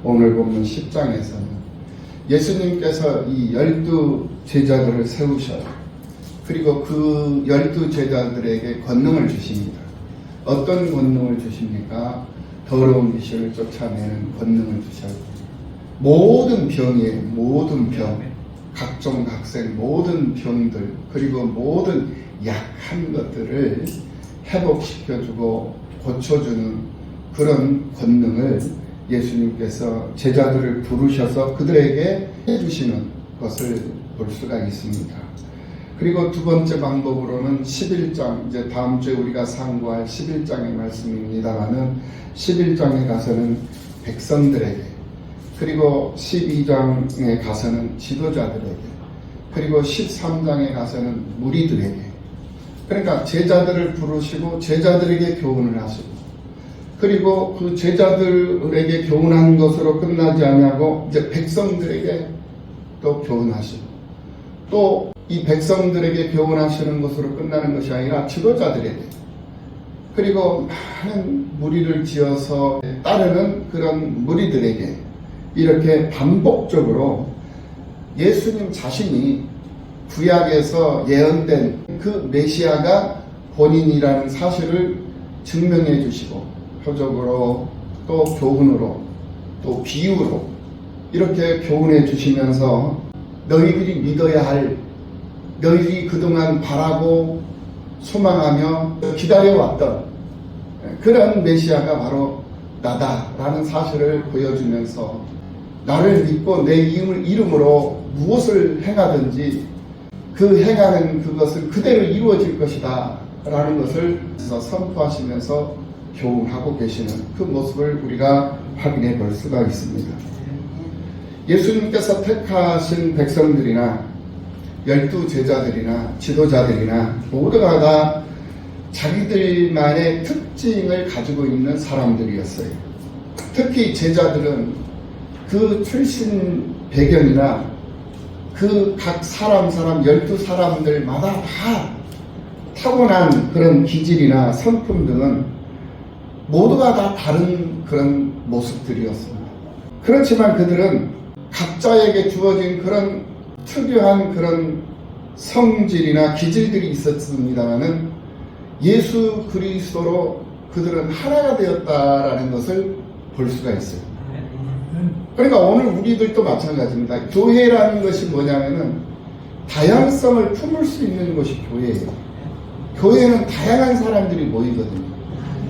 오늘 보면 10장에서는 예수님께서 이 12 제자들을 세우셔요. 그리고 그 12 제자들에게 권능을 주십니다. 어떤 권능을 주십니까? 더러운 귀신을 쫓아내는 권능을 주셔요. 모든 병이에요. 모든 병, 각종 각색 모든 병들, 그리고 모든 약한 것들을 회복시켜주고 고쳐주는 그런 권능을 예수님께서 제자들을 부르셔서 그들에게 해주시는 것을 볼 수가 있습니다. 그리고 두 번째 방법으로는 11장, 이제 다음 주에 우리가 상고할 11장의 말씀입니다만은 11장에 가서는 백성들에게, 그리고 12장에 가서는 지도자들에게, 그리고 13장에 가서는 무리들에게, 그러니까 제자들을 부르시고 제자들에게 교훈을 하시고, 그리고 그 제자들에게 교훈한 것으로 끝나지 아니하고 이제 백성들에게 또 교훈하시고, 또 이 백성들에게 교훈하시는 것으로 끝나는 것이 아니라 지도자들에게, 그리고 많은 무리를 지어서 따르는 그런 무리들에게 이렇게 반복적으로 예수님 자신이 구약에서 예언된 그 메시아가 본인이라는 사실을 증명해 주시고, 표적으로 또 교훈으로 또 비유로 이렇게 교훈해 주시면서 너희들이 믿어야 할, 너희들이 그동안 바라고 소망하며 기다려왔던 그런 메시아가 바로 나다라는 사실을 보여주면서 나를 믿고 내 이름으로 무엇을 행하든지 그 행하는 그것은 그대로 이루어질 것이다 라는 것을 선포하시면서 교훈하고 계시는 그 모습을 우리가 확인해 볼 수가 있습니다. 예수님께서 택하신 백성들이나 12 제자들이나 지도자들이나 모두가 다 자기들만의 특징을 가지고 있는 사람들이었어요. 특히 제자들은 그 출신 배경이나 그 각 사람 12사람들마다 다 타고난 그런 기질이나 성품 등은 모두가 다 다른 그런 모습들이었습니다. 그렇지만 그들은 각자에게 주어진 그런 특유한 그런 성질이나 기질들이 있었습니다만은 예수 그리스도로 그들은 하나가 되었다라는 것을 볼 수가 있어요. 그러니까 오늘 우리들도 마찬가지입니다. 교회라는 것이 뭐냐면은 다양성을 품을 수 있는 것이 교회예요. 교회는 다양한 사람들이 모이거든요.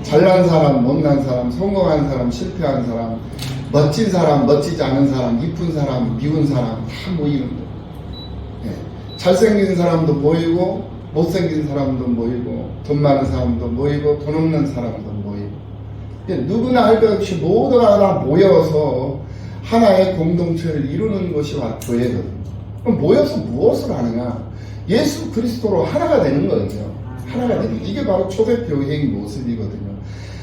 잘난 사람, 못난 사람, 성공한 사람, 실패한 사람, 멋진 사람, 멋지지 않은 사람, 이쁜 사람, 미운 사람 다 모이는 거예요. 잘생긴 사람도 모이고 못생긴 사람도 모이고 돈 많은 사람도 모이고 돈 없는 사람도 모이고, 누구나 할 것 없이 모두가 다 모여서 하나의 공동체를 이루는 것이 교회거든요. 그럼 모여서 무엇을 하느냐? 예수 그리스도로 하나가 되는 거예요. 하나가 되는, 이게 바로 초대교회의 모습이거든요.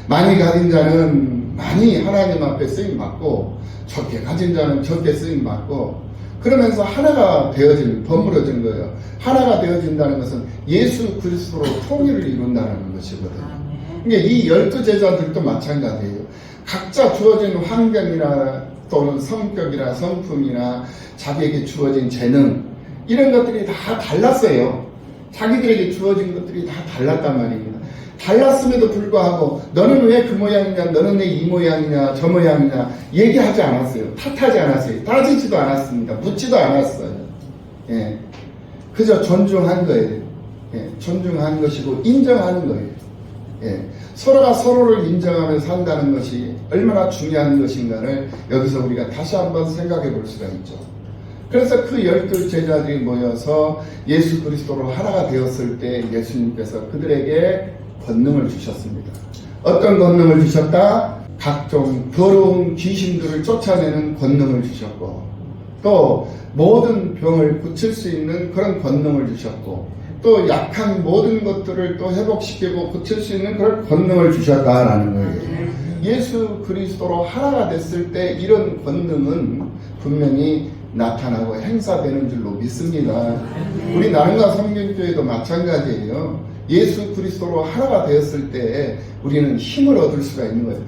많이 가진 자는 많이 하나님 앞에 쓰임받고, 적게 가진 자는 적게 쓰임받고, 그러면서 하나가 버무려진 거예요. 하나가 되어진다는 것은 예수 그리스도로 통일을 이룬다는 것이거든요. 그러니까 이 12 제자들도 마찬가지예요. 각자 주어진 환경이나 또는 성격이나 성품이나 자기에게 주어진 재능, 이런 것들이 다 달랐어요. 자기들에게 주어진 것들이 다 달랐단 말입니다. 달랐음에도 불구하고 너는 왜 그 모양이냐, 너는 왜 이 모양이냐, 저 모양이냐 얘기하지 않았어요. 탓하지 않았어요. 따지지도 않았습니다. 묻지도 않았어요. 예. 그저 존중한 거예요. 예. 존중한 것이고 인정하는 거예요. 예. 서로가 서로를 인정하며 산다는 것이 얼마나 중요한 것인가를 여기서 우리가 다시 한번 생각해 볼 수가 있죠. 그래서 그 12 제자들이 모여서 예수 그리스도로 하나가 되었을 때 예수님께서 그들에게 권능을 주셨습니다. 어떤 권능을 주셨다? 각종 더러운 귀신들을 쫓아내는 권능을 주셨고, 또 모든 병을 고칠 수 있는 그런 권능을 주셨고, 또 약한 모든 것들을 또 회복시키고 고칠 수 있는 그런 권능을 주셨다라는 거예요. 예수 그리스도로 하나가 됐을 때 이런 권능은 분명히 나타나고 행사되는 줄로 믿습니다. 우리 나른과 성경교회도 마찬가지예요. 예수 그리스도로 하나가 되었을 때 우리는 힘을 얻을 수가 있는 거예요.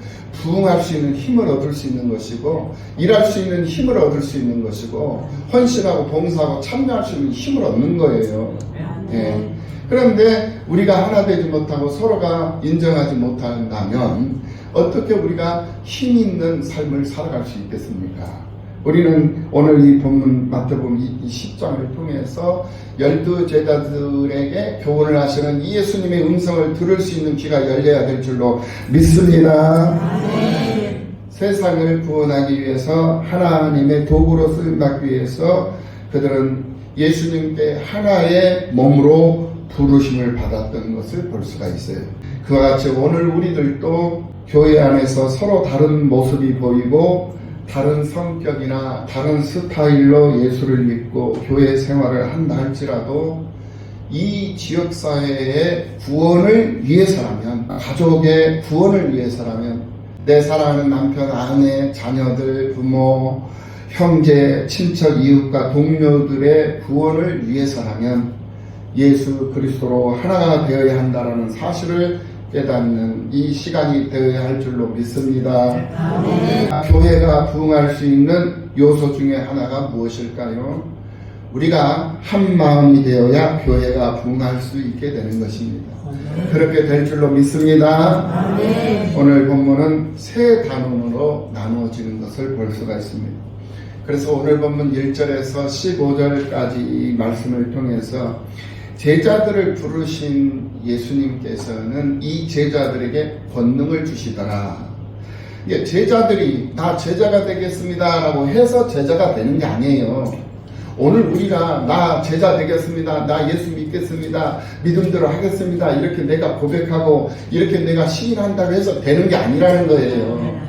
부응할 수 있는 힘을 얻을 수 있는 것이고, 일할 수 있는 힘을 얻을 수 있는 것이고, 헌신하고 봉사하고 참여할 수 있는 힘을 얻는 거예요. 예. 그런데 우리가 하나 되지 못하고 서로가 인정하지 못한다면 어떻게 우리가 힘 있는 삶을 살아갈 수 있겠습니까? 우리는 오늘 이 본문 마태복음 이 10장을 통해서 12제자들에게 교훈을 하시는 이 예수님의 음성을 들을 수 있는 귀가 열려야 될 줄로 믿습니다. 세상을 구원하기 위해서 하나님의 도구로 쓰임받기 위해서 그들은 예수님께 하나의 몸으로 부르심을 받았던 것을 볼 수가 있어요. 그와 같이 오늘 우리들도 교회 안에서 서로 다른 모습이 보이고 다른 성격이나 다른 스타일로 예수를 믿고 교회 생활을 한다 할지라도 이 지역사회의 구원을 위해서라면, 가족의 구원을 위해서라면, 내 사랑하는 남편, 아내, 자녀들, 부모, 형제, 친척, 이웃과 동료들의 구원을 위해서라면 예수 그리스도로 하나가 되어야 한다는 사실을 깨닫는 이 시간이 되어야 할 줄로 믿습니다. 교회가 부흥할 수 있는 요소 중에 하나가 무엇일까요? 우리가 한 마음이 되어야 교회가 부흥할 수 있게 되는 것입니다. 그렇게 될 줄로 믿습니다. 오늘 본문은 세 단원으로 나누어지는 것을 볼 수가 있습니다. 그래서 오늘 본문 1절에서 15절까지 이 말씀을 통해서 제자들을 부르신 예수님께서는 이 제자들에게 권능을 주시더라. 제자들이 나 제자가 되겠습니다 라고 해서 제자가 되는 게 아니에요. 오늘 우리가 나 제자 되겠습니다, 나 예수 믿겠습니다, 믿음대로 하겠습니다 이렇게 내가 고백하고 이렇게 내가 시인한다고 해서 되는 게 아니라는 거예요.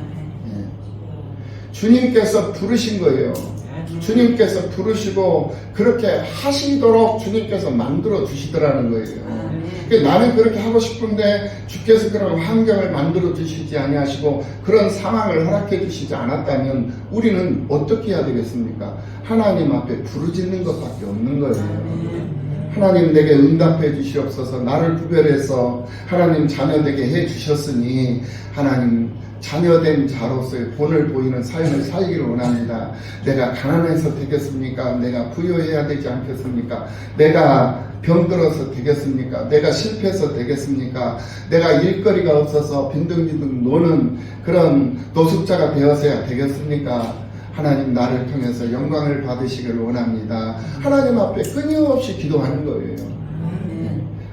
주님께서 부르신 거예요. 주님께서 부르시고 그렇게 하시도록 주님께서 만들어 주시더라는 거예요. 그러니까 나는 그렇게 하고 싶은데 주께서 그런 환경을 만들어 주시지 아니하시고 그런 상황을 허락해 주시지 않았다면 우리는 어떻게 해야 되겠습니까? 하나님 앞에 부르짖는 것밖에 없는 거예요. 하나님 내게 응답해 주시옵소서. 나를 구별해서 하나님 자녀 되게 해 주셨으니 하나님 자녀된 자로서의 본을 보이는 삶을 살기를 원합니다. 내가 가난해서 되겠습니까? 내가 부유해야 되지 않겠습니까? 내가 병들어서 되겠습니까? 내가 실패해서 되겠습니까? 내가 일거리가 없어서 빈둥빈둥 노는 그런 노숙자가 되어서야 되겠습니까? 하나님 나를 통해서 영광을 받으시기를 원합니다. 하나님 앞에 끊임없이 기도하는 거예요.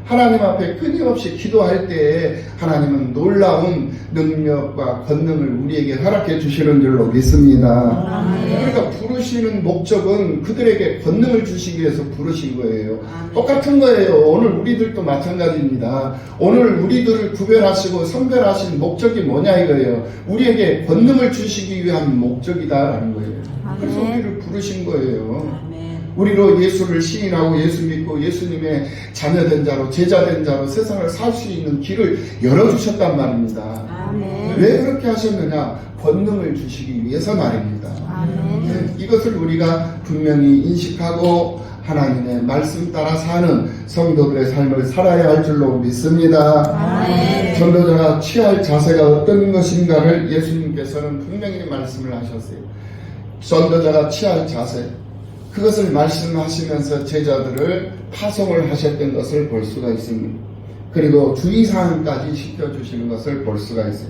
하나님 앞에 끊임없이 기도할 때에 하나님은 놀라운 능력과 권능을 우리에게 허락해 주시는 줄로 믿습니다. 그러니까 부르시는 목적은 그들에게 권능을 주시기 위해서 부르신 거예요. 똑같은 거예요. 오늘 우리들도 마찬가지입니다. 오늘 우리들을 구별하시고 선별하신 목적이 뭐냐 이거예요. 우리에게 권능을 주시기 위한 목적이다라는 거예요. 그래서 우리를 부르신 거예요. 우리로 예수를 시인하고 예수 믿고 예수님의 자녀된 자로 제자된 자로 세상을 살 수 있는 길을 열어주셨단 말입니다. 아멘. 왜 그렇게 하셨느냐? 권능을 주시기 위해서 말입니다. 네, 이것을 우리가 분명히 인식하고 하나님의 말씀 따라 사는 성도들의 삶을 살아야 할 줄로 믿습니다. 아멘. 전도자가 취할 자세가 어떤 것인가를 예수님께서는 분명히 말씀을 하셨어요. 전도자가 취할 자세, 그것을 말씀하시면서 제자들을 파송을 하셨던 것을 볼 수가 있습니다. 그리고 주의사항까지 시켜주시는 것을 볼 수가 있어요.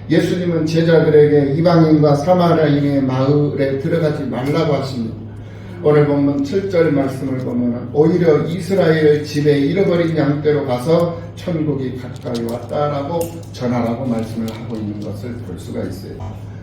예수님은 제자들에게 이방인과 사마리아인의 마을에 들어가지 말라고 하십니다. 오늘 보면 7절 말씀을 보면 오히려 이스라엘 집에 잃어버린 양떼로 가서 천국이 가까이 왔다라고 전하라고 말씀을 하고 있는 것을 볼 수가 있어요.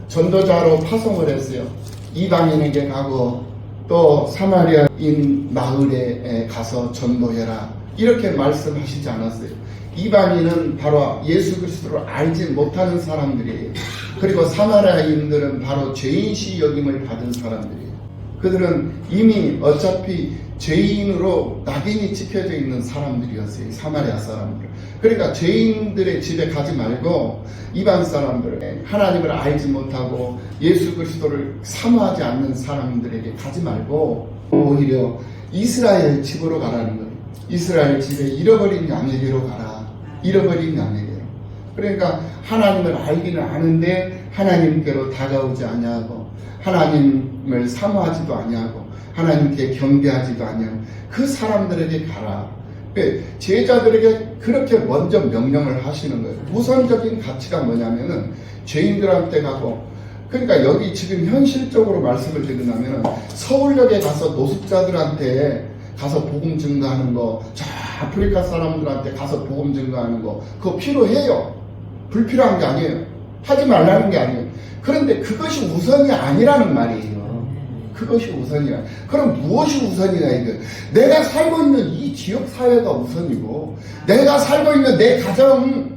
전도자로 파송을 했어요. 이방인에게 가고 또 사마리아인 마을에 가서 전도해라 이렇게 말씀하시지 않았어요. 이방인은 바로 예수 그리스도를 알지 못하는 사람들이에요. 그리고 사마리아인들은 바로 죄인시 여김을 받은 사람들이에요. 그들은 이미 어차피 죄인으로 낙인이 찍혀져 있는 사람들이었어요. 사마리아 사람들. 그러니까 죄인들의 집에 가지 말고 이방 사람들, 하나님을 알지 못하고 예수 그리스도를 사모하지 않는 사람들에게 가지 말고 오히려 이스라엘 집으로 가라는 거예요. 이스라엘 집에 잃어버린 양에게로 가라. 잃어버린 양에게로. 그러니까 하나님을 알기는 아는데 하나님께로 다가오지 아니하고 하나님을 사모하지도 아니하고 하나님께 경배하지도 아니하고 그 사람들에게 가라. 제자들에게 그렇게 먼저 명령을 하시는 거예요. 우선적인 가치가 뭐냐면은 죄인들한테 가고, 그러니까 여기 지금 현실적으로 말씀을 드리자면 서울역에 가서 노숙자들한테 가서 복음 증거하는 거, 저 아프리카 사람들한테 가서 복음 증거하는 거, 그거 필요해요. 불필요한 게 아니에요. 하지 말라는 게 아니에요. 그런데 그것이 우선이 아니라는 말이에요. 그것이 우선이야. 그럼 무엇이 우선이냐 이거. 내가 살고 있는 이 지역 사회가 우선이고, 내가 살고 있는 내 가정이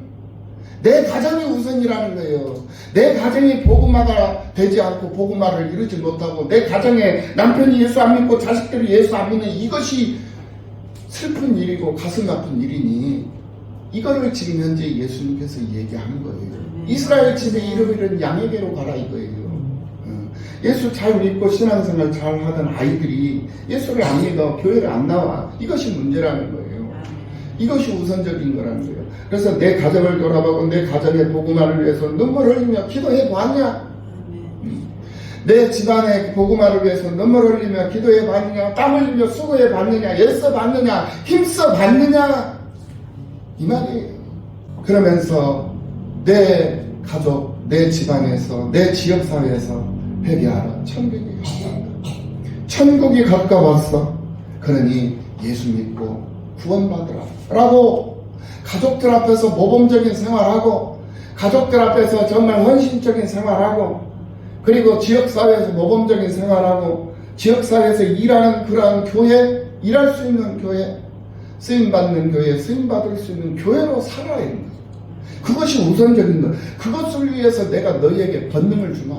우선이라는 거예요. 내 가정이 복음화가 되지 않고 복음화를 이루지 못하고, 내 가정에 남편이 예수 안 믿고 자식들이 예수 안 믿는 이것이 슬픈 일이고 가슴 아픈 일이니, 이거를 지금 현재 예수님께서 얘기하는 거예요. 이스라엘 집에 이름 잃은 양에게로 가라 이거예요. 예수 잘 믿고 신앙생활 잘 하던 아이들이 예수를 안 믿어 교회를 안 나와. 이것이 문제라는 거예요. 이것이 우선적인 거라는 거예요. 그래서 내 가정을 돌아보고 내 가정의 복음화를 위해서 눈물 흘리며 기도해 봤냐? 내 집안의 복음화를 위해서 눈물 흘리며 기도해 봤느냐? 땀 흘리며 수고해 봤느냐? 애써 봤느냐? 힘써 봤느냐? 이 말이에요. 그러면서 내 가족, 내 집안에서, 내 지역사회에서 회개하라. 천국이 가까웠다. 천국이 가까웠어. 그러니 예수 믿고 구원받으라. 라고 가족들 앞에서 모범적인 생활하고, 가족들 앞에서 정말 헌신적인 생활하고, 그리고 지역사회에서 모범적인 생활하고, 지역사회에서 일하는 그러한 교회, 일할 수 있는 교회, 쓰임받는 교회, 쓰임받을 수 있는 교회로 살아야 하는 거죠. 그것이 우선적인 것. 그것을 위해서 내가 너희에게 권능을 주마.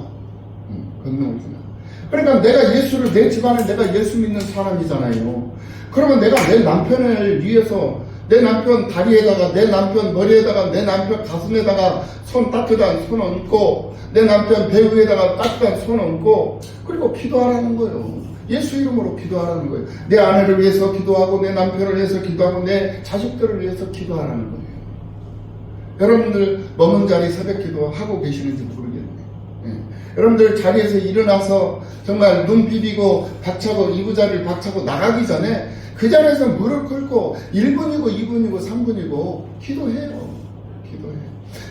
권능을 주마. 그러니까 내가 예수를, 내 집안에 내가 예수 믿는 사람이잖아요. 그러면 내가 내 남편을 위해서, 내 남편 다리에다가, 내 남편 머리에다가, 내 남편 가슴에다가 손 따뜻한 손 얹고, 내 남편 배우에다가 따뜻한 손 얹고, 그리고 기도하라는 거예요. 예수 이름으로 기도하라는 거예요. 내 아내를 위해서 기도하고, 내 남편을 위해서 기도하고, 내 자식들을 위해서 기도하라는 거예요. 여러분들 머문 자리 새벽 기도 하고 계시는지 모르겠네요. 여러분들 자리에서 일어나서 정말 눈 비비고 박차고 이부자리를 박차고 나가기 전에 그 자리에서 무릎 꿇고 1분이고 2분이고 3분이고 기도해요. 기도해요.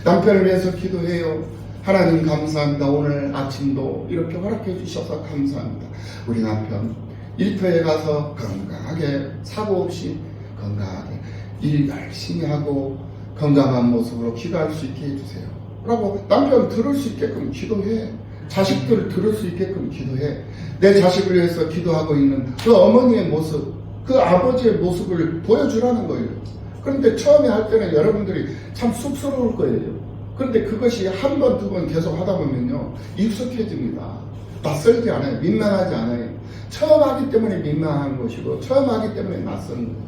남편을 위해서 기도해요. 하나님 감사합니다. 오늘 아침도 이렇게 허락해 주셔서 감사합니다. 우리 남편 일터에 가서 건강하게, 사고 없이 건강하게 일 열심히 하고 건강한 모습으로 기도할 수 있게 해주세요. 라고 남편 들을 수 있게끔 기도해. 자식들 들을 수 있게끔 기도해. 내 자식을 위해서 기도하고 있는 그 어머니의 모습, 그 아버지의 모습을 보여주라는 거예요. 그런데 처음에 할 때는 여러분들이 참 쑥스러울 거예요. 그런데 그것이 한 번, 두 번 계속 하다 보면요, 익숙해집니다. 낯설지 않아요. 민망하지 않아요. 처음 하기 때문에 민망한 것이고, 처음 하기 때문에 낯선 거예요.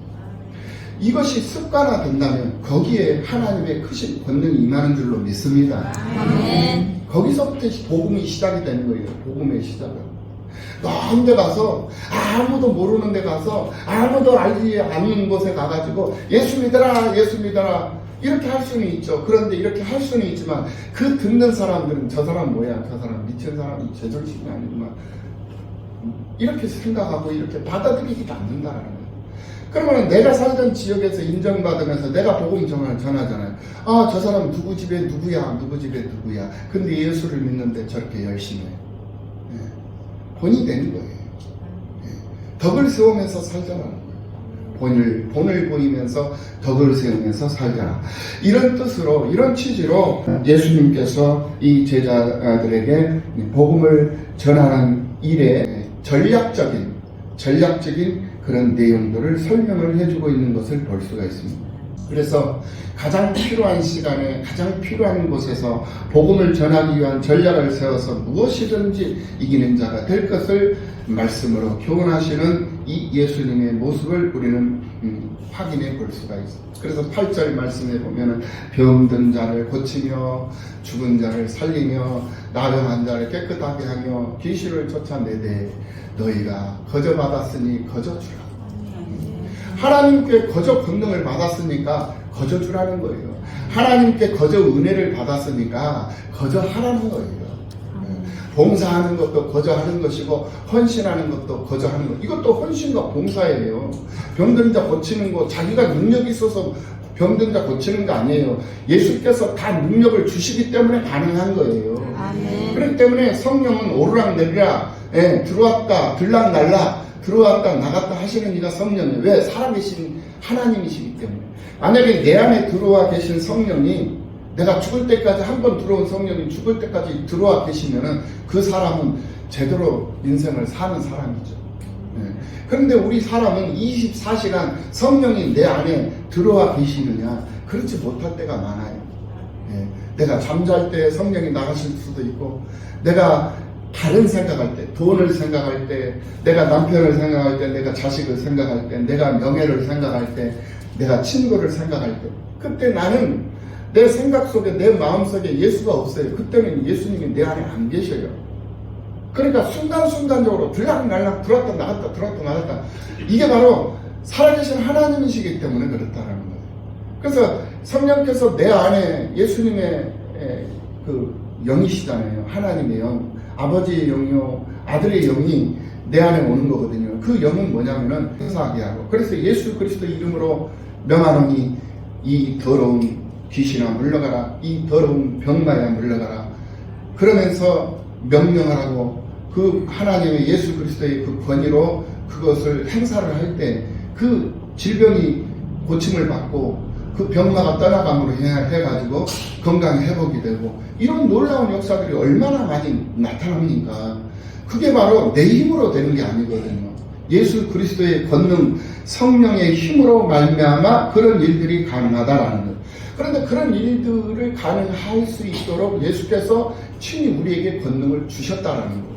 이것이 습관화된다면 거기에 하나님의 크신 권능이 임하는 줄로 믿습니다. 거기서부터 복음이 시작이 되는 거예요. 복음의 시작은. 먼 데 가서, 아무도 모르는 데 가서, 아무도 알지 않는 곳에 가가지고 예수 믿어라, 예수 믿어라, 이렇게 할 수는 있죠. 그런데 이렇게 할 수는 있지만 그 듣는 사람들은 저 사람 뭐야, 저 사람 미친 사람이 제정신이 아니구만, 이렇게 생각하고 이렇게 받아들이지도 않는다라는 거예요. 그러면 내가 살던 지역에서 인정받으면서 내가 복음 전하잖아요. 아, 저 사람 누구 집에 누구야, 누구 집에 누구야. 근데 예수를 믿는데 저렇게 열심히 해. 본이 되는 거예요. 덕을 세우면서 살자라는 거예요. 본을 보이면서 덕을 세우면서 살자. 이런 뜻으로, 이런 취지로 예수님께서 이 제자들에게 복음을 전하는 일에 전략적인 그런 내용들을 설명을 해주고 있는 것을 볼 수가 있습니다. 그래서 가장 필요한 시간에 가장 필요한 곳에서 복음을 전하기 위한 전략을 세워서 무엇이든지 이기는 자가 될 것을 말씀으로 교훈하시는 이 예수님의 모습을 우리는 확인해 볼 수가 있습니다. 그래서 8절 말씀에 보면 병든 자를 고치며 죽은 자를 살리며 나병한 자를 깨끗하게 하며 귀신을 쫓아내되 너희가 거저 받았으니 거저 주라. 하나님께 거저 권능을 받았으니까 거저 주라는 거예요. 하나님께 거저 은혜를 받았으니까 거저 하라는 거예요. 봉사하는 것도 거저 하는 것이고 헌신하는 것도 거저 하는 것. 이것도 헌신과 봉사예요. 병든 자 고치는 거 자기가 능력이 있어서 병든 자 고치는 거 아니에요. 예수께서 다 능력을 주시기 때문에 가능한 거예요. 아멘. 그렇기 때문에 성령은 오르락내리락 들어왔다 들락날락 들어왔다 나갔다 하시는 이가 성령이에요. 왜? 살아계신 하나님이시기 때문에. 만약에 내 안에 들어와 계신 성령이 내가 죽을 때까지 한 번 들어온 성령이 죽을 때까지 들어와 계시면은 그 사람은 제대로 인생을 사는 사람이죠. 그런데 우리 사람은 24시간 성령이 내 안에 들어와 계시느냐? 그렇지 못할 때가 많아요. 내가 잠잘 때 성령이 나가실 수도 있고, 내가 다른 생각할 때, 돈을 생각할 때, 내가 남편을 생각할 때, 내가 자식을 생각할 때, 내가 명예를 생각할 때, 내가 친구를 생각할 때, 그때 나는 내 생각 속에, 내 마음 속에 예수가 없어요. 그때는 예수님이 내 안에 안 계셔요. 그러니까 순간순간적으로 들락날락 들어왔다 나갔다 들어왔다 나갔다. 이게 바로 살아계신 하나님이시기 때문에 그렇다라는 거예요. 그래서 성령께서 내 안에 예수님의 그 영이시잖아요. 하나님의 영, 아버지의 영이요, 아들의 영이 내 안에 오는 거거든요. 그 영은 뭐냐면은 행사하게 하고. 그래서 예수 그리스도 이름으로 명하노니 이 더러운 귀신아 물러가라, 이 더러운 병마야 물러가라. 그러면서 명령을 하고 그 하나님의 예수 그리스도의 그 권위로 그것을 행사를 할 때 그 질병이 고침을 받고 그 병마가 떠나감으로 해가지고 건강이 회복이 되고, 이런 놀라운 역사들이 얼마나 많이 나타납니까? 그게 바로 내 힘으로 되는 게 아니거든요. 예수 그리스도의 권능, 성령의 힘으로 말미암아 그런 일들이 가능하다라는 거예요. 그런데 그런 일들을 가능할 수 있도록 예수께서 친히 우리에게 권능을 주셨다라는 거예요.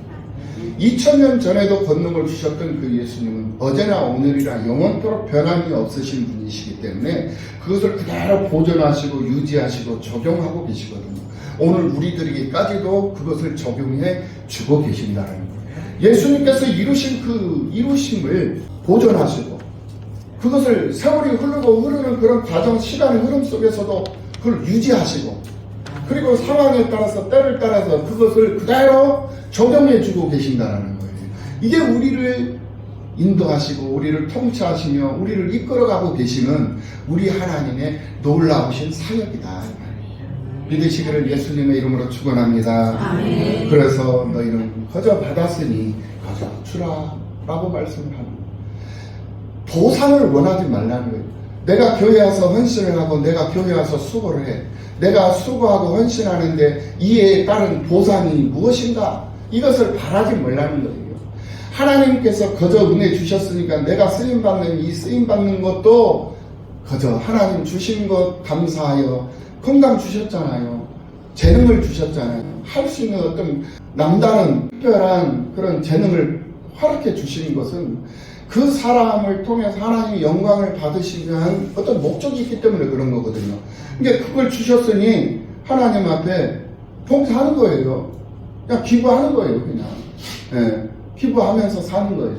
2000년 전에도 권능을 주셨던 그 예수님은 어제나 오늘이라 영원토록 변함이 없으신 분이시기 때문에 그것을 그대로 보존하시고 유지하시고 적용하고 계시거든요. 오늘 우리들에게까지도 그것을 적용해 주고 계신다는 거예요. 예수님께서 이루신 그 이루심을 보존하시고 그것을 세월이 흐르는 그런 과정, 시간의 흐름 속에서도 그걸 유지하시고, 그리고 상황에 따라서 때를 따라서 그것을 그대로 적용해 주고 계신다는 거예요. 이게 우리를 인도하시고 우리를 통치하시며 우리를 이끌어가고 계시는 우리 하나님의 놀라우신 사역이다. 믿으시기를 예수님의 이름으로 축원합니다. 아멘. 그래서 너희는 거저 받았으니 거저 주라 라고 말씀을 하는 거예요. 보상을 원하지 말라는 거예요. 내가 교회 와서 헌신을 하고 내가 교회 와서 수고를 해. 내가 수고하고 헌신하는데 이에 따른 보상이 무엇인가? 이것을 바라지 말라는 거예요. 하나님께서 거저 은혜 주셨으니까 내가 쓰임받는 이 쓰임받는 것도 거저 하나님 주신 것 감사하여 건강 주셨잖아요. 재능을 주셨잖아요. 할 수 있는 어떤 남다른 특별한 그런 재능을 허락해 주시는 것은 그 사람을 통해서 하나님의 영광을 받으시기 위한 어떤 목적이 있기 때문에 그런 거거든요. 그러니까 그걸 주셨으니 하나님 앞에 봉사하는 거예요. 그냥 기부하는 거예요, 그냥. 예, 기부하면서 사는 거예요.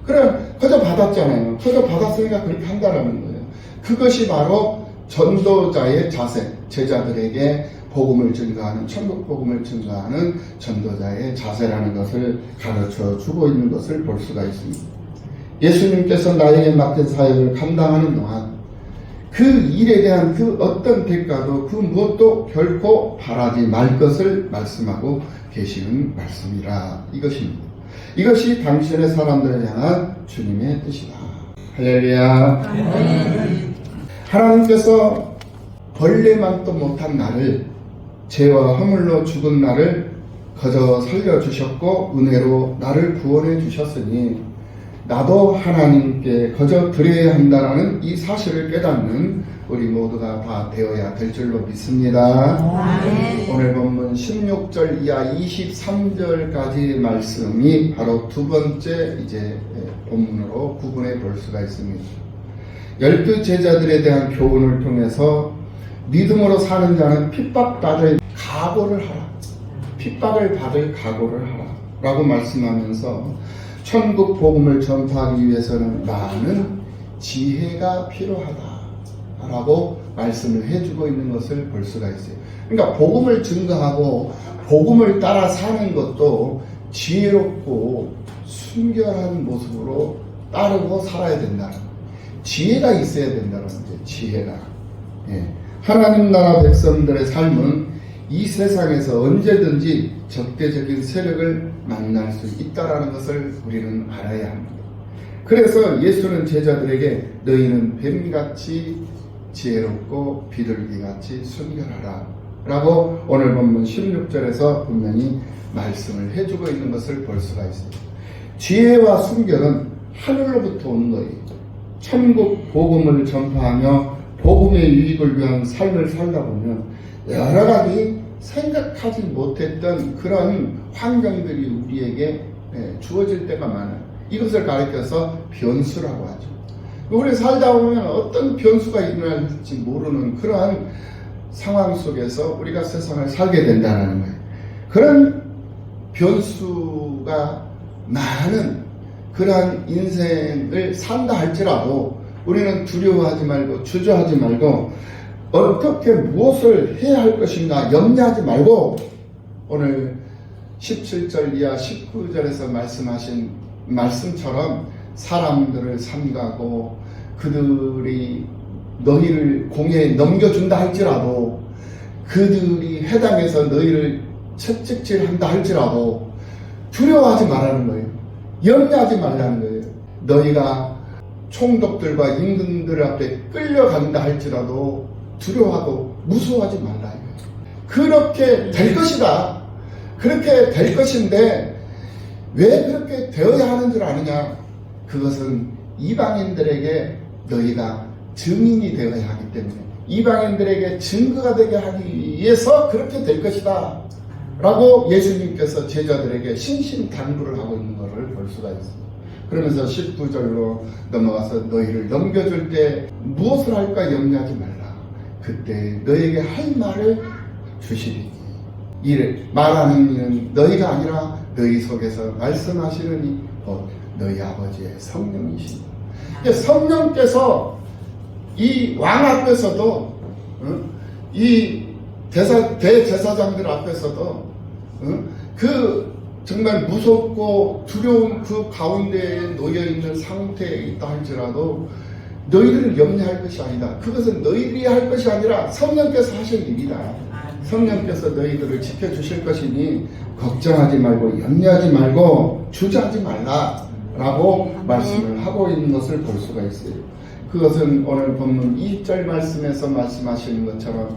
그래, 거저 받았잖아요. 거저 받았으니까 그렇게 한다라는 거예요. 그것이 바로 전도자의 자세, 제자들에게 복음을 증가하는, 천국 복음을 증가하는 전도자의 자세라는 것을 가르쳐 주고 있는 것을 볼 수가 있습니다. 예수님께서 나에게 맡긴 사역을 감당하는 동안 그 일에 대한 그 어떤 대가도 그 무엇도 결코 바라지 말 것을 말씀하고 계시는 말씀이라 이것입니다. 이것이 당신의 사람들을 향한 주님의 뜻이다. 할렐루야. 아멘. 하나님께서 벌레만도 못한 나를, 죄와 허물로 죽은 나를 거저 살려주셨고 은혜로 나를 구원해 주셨으니 나도 하나님께 거저 드려야 한다는 이 사실을 깨닫는 우리 모두가 다 되어야 될 줄로 믿습니다. 아멘. 오늘 본문 16절 이하 23절까지 말씀이 바로 두 번째 이제 본문으로 구분해 볼 수가 있습니다. 12 제자들에 대한 교훈을 통해서 믿음으로 사는 자는 핍박받을 각오를 하라. 핍박을 받을 각오를 하라. 라고 말씀하면서 천국 복음을 전파하기 위해서는 많은 지혜가 필요하다. 라고 말씀을 해주고 있는 것을 볼 수가 있어요. 그러니까 복음을 증거하고 복음을 따라 사는 것도 지혜롭고 순결한 모습으로 따르고 살아야 된다는 거예요. 지혜가 있어야 된다는 거죠. 지혜가. 예. 하나님 나라 백성들의 삶은 이 세상에서 언제든지 적대적인 세력을 만날 수 있다는 것을 우리는 알아야 합니다. 그래서 예수는 제자들에게 너희는 뱀같이 지혜롭고 비둘기같이 순결하라 라고 오늘 본문 16절에서 분명히 말씀을 해주고 있는 것을 볼 수가 있습니다. 지혜와 순결은 하늘로부터 오는 거예요. 천국 복음을 전파하며 복음의 유익을 위한 삶을 살다 보면 여러 가지 생각하지 못했던 그런 환경들이 우리에게 주어질 때가 많아요. 이것을 가리켜서 변수라고 하죠. 우리 살다 보면 어떤 변수가 일어날지 모르는 그러한 상황 속에서 우리가 세상을 살게 된다는 거예요. 그런 변수가 많은 그러한 인생을 산다 할지라도 우리는 두려워하지 말고 주저하지 말고 어떻게 무엇을 해야 할 것인가 염려하지 말고 오늘 17절 이하 19절에서 말씀하신 말씀처럼 사람들을 삼가고 그들이 너희를 공회에 넘겨준다 할지라도 그들이 회당에서 너희를 채찍질한다 할지라도 두려워하지 말라는 거예요. 염려하지 말라는 거예요. 너희가 총독들과 임금들 앞에 끌려간다 할지라도 두려워하고 무서워하지 말라. 그렇게 될 것이다. 그렇게 될 것인데 왜 그렇게 되어야 하는 줄 아느냐? 그것은 이방인들에게 너희가 증인이 되어야 하기 때문에 이방인들에게 증거가 되게 하기 위해서 그렇게 될 것이다 라고 예수님께서 제자들에게 신신당부를 하고 있는 것을 볼 수가 있습니다. 그러면서 19절로 넘어가서 너희를 넘겨줄 때 무엇을 할까 염려하지 말라. 그때 너희에게 할 말을 주시리니 이를 말하는 이는 너희가 아니라 너희 속에서 말씀하시는 이 곧 너희 아버지의 성령이시니 성령께서 이 왕 앞에서도 이 대제사장들 앞에서도 그 정말 무섭고 두려운 그 가운데에 놓여있는 상태에 있다 할지라도 너희들을 염려할 것이 아니다. 그것은 너희들이 할 것이 아니라 성령께서 하실 일이다. 성령께서 너희들을 지켜주실 것이니 걱정하지 말고 염려하지 말고 주저하지 말라 라고 말씀을 하고 있는 것을 볼 수가 있어요. 그것은 오늘 본문 20절 말씀에서 말씀하시는 것처럼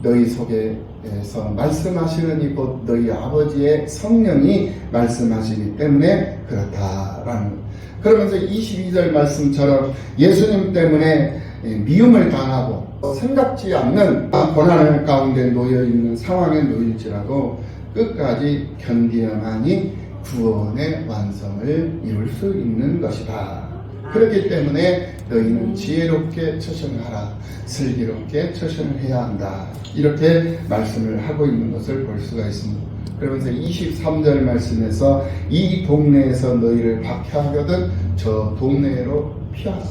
너희 속에서 말씀하시는 이 곧 너희 아버지의 성령이 말씀하시기 때문에 그렇다라는 것. 그러면서 22절 말씀처럼 예수님 때문에 미움을 당하고 생각지 않는 고난 가운데 놓여있는 상황에 놓일지라도 끝까지 견디어만이 구원의 완성을 이룰 수 있는 것이다. 그렇기 때문에 너희는 지혜롭게 처신을 하라. 슬기롭게 처신을 해야 한다. 이렇게 말씀을 하고 있는 것을 볼 수가 있습니다. 그러면서 23절 말씀에서 이 동네에서 너희를 박해하거든 저 동네로 피하라.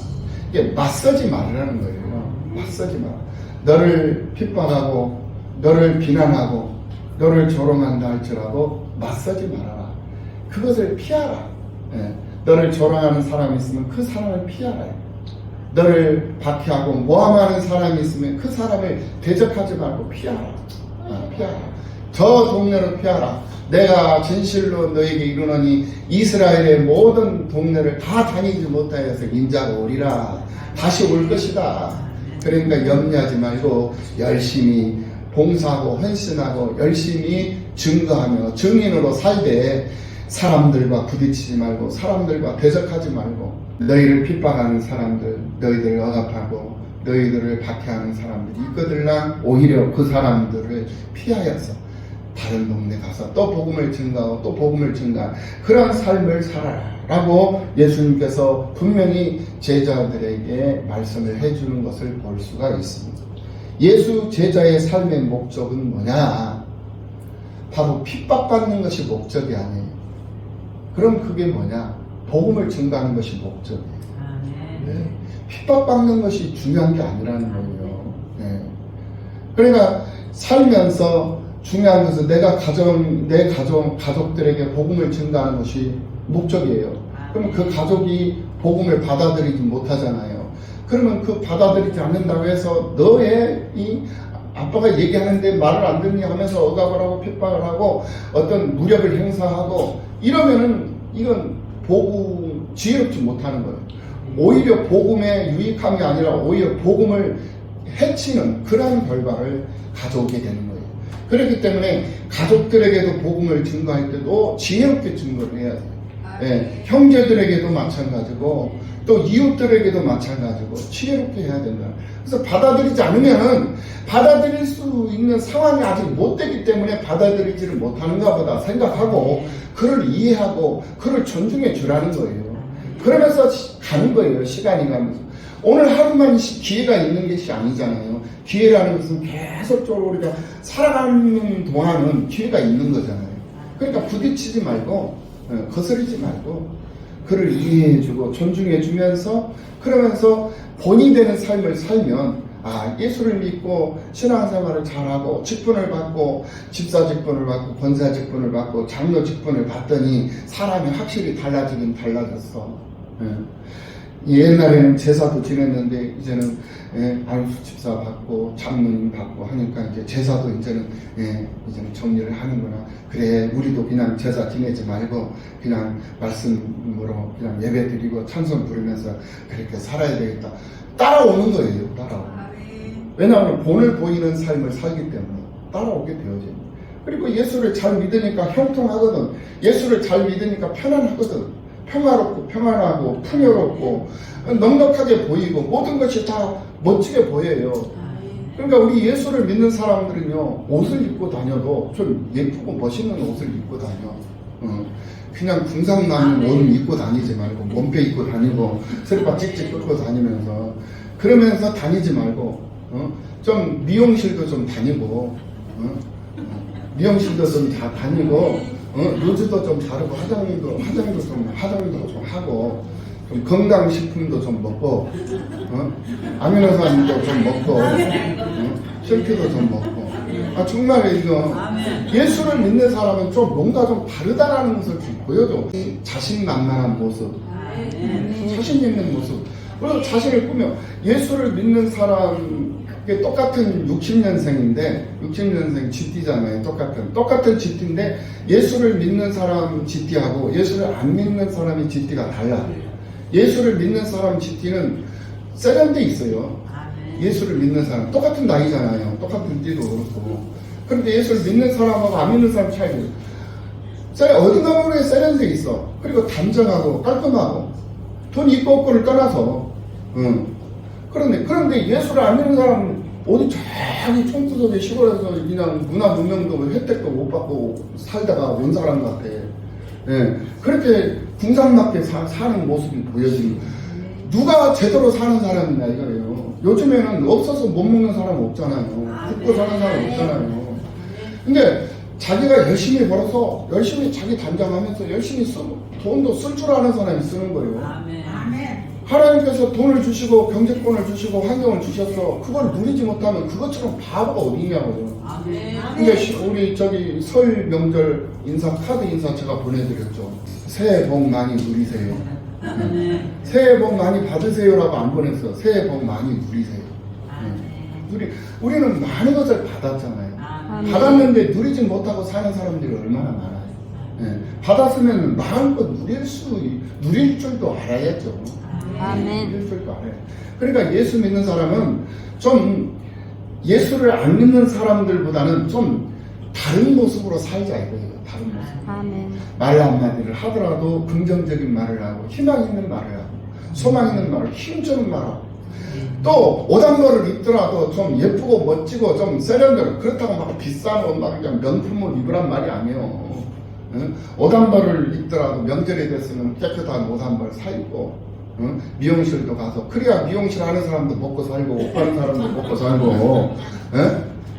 이게 맞서지 말라는 거예요. 맞서지 마라. 너를 핍박하고 너를 비난하고 너를 조롱한다 할지라도 맞서지 말아라. 그것을 피하라. 너를 조롱하는 사람이 있으면 그 사람을 피하라. 너를 박해하고 모함하는 사람이 있으면 그 사람을 대적하지 말고 피하라. 피하라. 저 동네로 피하라. 내가 진실로 너에게 이르노니 이스라엘의 모든 동네를 다 다니지 못하여서 인자가 오리라. 다시 올 것이다. 그러니까 염려하지 말고 열심히 봉사하고 헌신하고 열심히 증거하며 증인으로 살되 사람들과 부딪히지 말고 사람들과 대적하지 말고 너희를 핍박하는 사람들, 너희들을 억압하고 너희들을 박해하는 사람들이 있거들나 오히려 그 사람들을 피하여서 다른 동네 가서 또 복음을 증거하고 또 복음을 증거하는 그런 삶을 살아라 라고 예수님께서 분명히 제자들에게 말씀을 해주는 것을 볼 수가 있습니다. 예수 제자의 삶의 목적은 뭐냐? 바로 핍박받는 것이 목적이 아니에요. 그럼 그게 뭐냐? 복음을 증거하는 것이 목적이에요. 네. 핍박받는 것이 중요한 게 아니라는 거예요. 네. 그러니까 살면서 중요한 것은 내 가족들에게 복음을 전가하는 것이 목적이에요. 그러면 그 가족이 복음을 받아들이지 못하잖아요. 그러면 그 받아들이지 않는다고 해서 너의 이 아빠가 얘기하는데 말을 안 듣니 하면서 억압을 하고 핍박을 하고 어떤 무력을 행사하고 이러면은 이건 복음 지혜롭지 못하는 거예요. 오히려 복음의 유익함이 아니라 오히려 복음을 해치는 그러한 결과를 가져오게 되는 거예요. 그렇기 때문에 가족들에게도 복음을 증거할 때도 지혜롭게 증거를 해야 돼요. 예, 형제들에게도 마찬가지고 또 이웃들에게도 마찬가지고 지혜롭게 해야 된다. 그래서 받아들이지 않으면 받아들일 수 있는 상황이 아직 못 되기 때문에 받아들이지를 못하는가 보다 생각하고 그를 이해하고 그를 존중해 주라는 거예요. 그러면서 가는 거예요. 시간이 가면서. 오늘 하루만 기회가 있는 것이 아니잖아요. 기회라는 것은 계속적으로 우리가 살아가는 동안은 기회가 있는 거잖아요. 그러니까 부딪히지 말고 거스르지 말고 그를 이해해주고 존중해주면서 그러면서 본이 되는 삶을 살면 예수를 믿고 신앙생활을 잘하고 직분을 받고 집사 직분을 받고 권사 직분을 받고 장로 직분을 받더니 사람이 확실히 달라지긴 달라졌어. 옛날에는 제사도 지냈는데 이제는 안수 집사 받고 장로님 받고 하니까 이제 제사도 이제는 정리를 하는구나. 그래 우리도 그냥 제사 지내지 말고 그냥 말씀으로 그냥 예배 드리고 찬송 부르면서 그렇게 살아야 되겠다. 따라오는 거예요. 따라오고. 왜냐하면 본을 보이는 삶을 살기 때문에 따라오게 되어져요. 그리고 예수를 잘 믿으니까 형통하거든. 예수를 잘 믿으니까 편안하거든. 평화롭고 평안하고 풍요롭고 넉넉하게 보이고 모든 것이 다 멋지게 보여요. 그러니까 우리 예수를 믿는 사람들은요, 옷을 입고 다녀도 좀 예쁘고 멋있는 옷을 입고 다녀. 그냥 궁상나는 옷을 입고 다니지 말고 몸빼 입고 다니고 슬리퍼 찍찍 끌고 다니면서 그러면서 다니지 말고 좀 미용실도 좀 다니고 미용실도 좀 다 다니고 루즈도 좀 바르고 화장도 좀 하고 좀 건강식품도 좀 먹고 아미노산도 좀 먹고 셀피도 좀 먹고 정말 이거 예수를 믿는 사람은 좀 뭔가 좀 다르다라는 것을 좀 보여줘. 자신만만한 모습, 자신 있는 모습. 그래서 자신을 꾸며 예수를 믿는 사람 똑같은 60년생인데 60년생 GT잖아요. 똑같은 GT인데 예수를 믿는 사람 GT하고 예수를 안 믿는 사람의 GT가 달라. 예수를 믿는 사람 GT는 세련돼 있어요. 예수를 믿는 사람 똑같은 나이잖아요. 똑같은 띠도 그렇고. 그런데 예수를 믿는 사람하고 안 믿는 사람 차이가 어디가 모르게 세련돼 있어. 그리고 단정하고 깔끔하고 돈 있고 없고를 떠나서 그런데 예수를 안 믿는 사람은 어디 저기 총투석의 시골에서 그냥 문화 문명도 혜택도 못 받고 살다가 온 사람 같아. 그렇게 궁상맞게 사는 모습이 보여지는 거예요. 누가 제대로 사는 사람이냐 이거예요. 요즘에는 없어서 못 먹는 사람 없잖아요. 굶고 사는 사람 없잖아요. 근데 자기가 열심히 벌어서 열심히 자기 단장하면서 열심히 돈도 쓸 줄 아는 사람이 쓰는 거예요. 하나님께서 돈을 주시고 경제권을 주시고 환경을 주셔서 그걸 누리지 못하면 그것처럼 바보가 어디 있냐고요. 근데 우리 설 명절 카드 인사 제가 보내드렸죠. 새해 복 많이 누리세요. 새해 복 많이 받으세요라고 안 보냈어요. 새해 복 많이 누리세요. 우리는 많은 것을 받았잖아요. 받았는데 누리지 못하고 사는 사람들이 얼마나 많아요. 받았으면 마음껏 누릴 줄도 알아야죠. 누릴 줄도 알아요. 그러니까 예수 믿는 사람은 좀 예수를 안 믿는 사람들보다는 좀 다른 모습으로 살자 이거예요. 다른 모습. 말 한마디를 하더라도 긍정적인 말을 하고 희망 있는 말을 하고 소망 있는 말을 힘주는 말을 하고 또 오단거를 입더라도 좀 예쁘고 멋지고 좀 세련되고 그렇다고 막 비싼 옷 막 그냥 명품을 입으란 말이 아니에요. 오단벌을 입더라도 명절이 됐으면 깨끗한 오단벌 사 입고 미용실도 가서 그래야 미용실 하는 사람도 먹고 살고 옷 파는 사람도 먹고 살고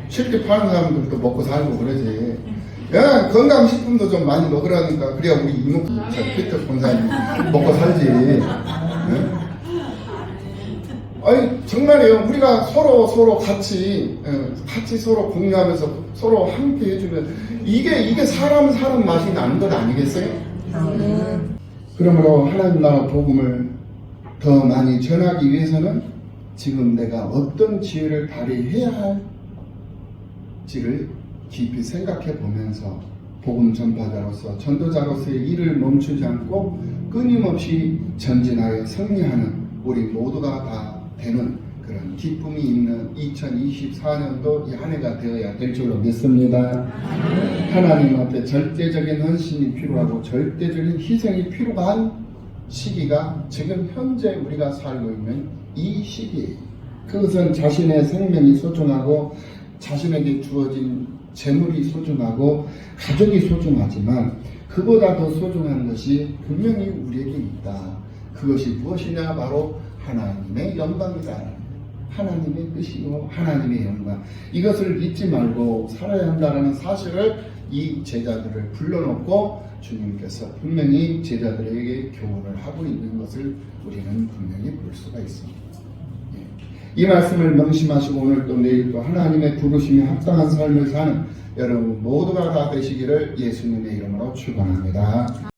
실기 파는 사람들도 먹고 살고 그러지. 건강식품도 좀 많이 먹으라니까 그래야 우리 이모 피터 본사님 먹고 살지. 아니 정말이에요. 우리가 서로 같이 서로 공유하면서 서로 함께 해주면 이게 사람 맛이 나는 것 아니겠어요? 그러므로 하나님 나라 복음을 더 많이 전하기 위해서는 지금 내가 어떤 지혜를 발휘해야 할지를 깊이 생각해 보면서 복음 전파자로서 전도자로서의 일을 멈추지 않고 끊임없이 전진하여 승리하는 우리 모두가 다 되는 그런 기쁨이 있는 2024년도 이 한 해가 되어야 될 줄로 믿습니다. 하나님 앞에 절대적인 헌신이 필요하고 절대적인 희생이 필요한 시기가 지금 현재 우리가 살고 있는 이 시기예요. 그것은 자신의 생명이 소중하고 자신에게 주어진 재물이 소중하고 가족이 소중하지만 그보다 더 소중한 것이 분명히 우리에게 있다. 그것이 무엇이냐? 바로 하나님의 영광이다. 하나님의 뜻이고 하나님의 영광. 이것을 잊지 말고 살아야 한다는 사실을 이 제자들을 불러놓고 주님께서 분명히 제자들에게 교훈을 하고 있는 것을 우리는 분명히 볼 수가 있습니다. 이 말씀을 명심하시고 오늘도 내일도 하나님의 부르심에 합당한 삶을 사는 여러분 모두가 다 되시기를 예수님의 이름으로 축원합니다.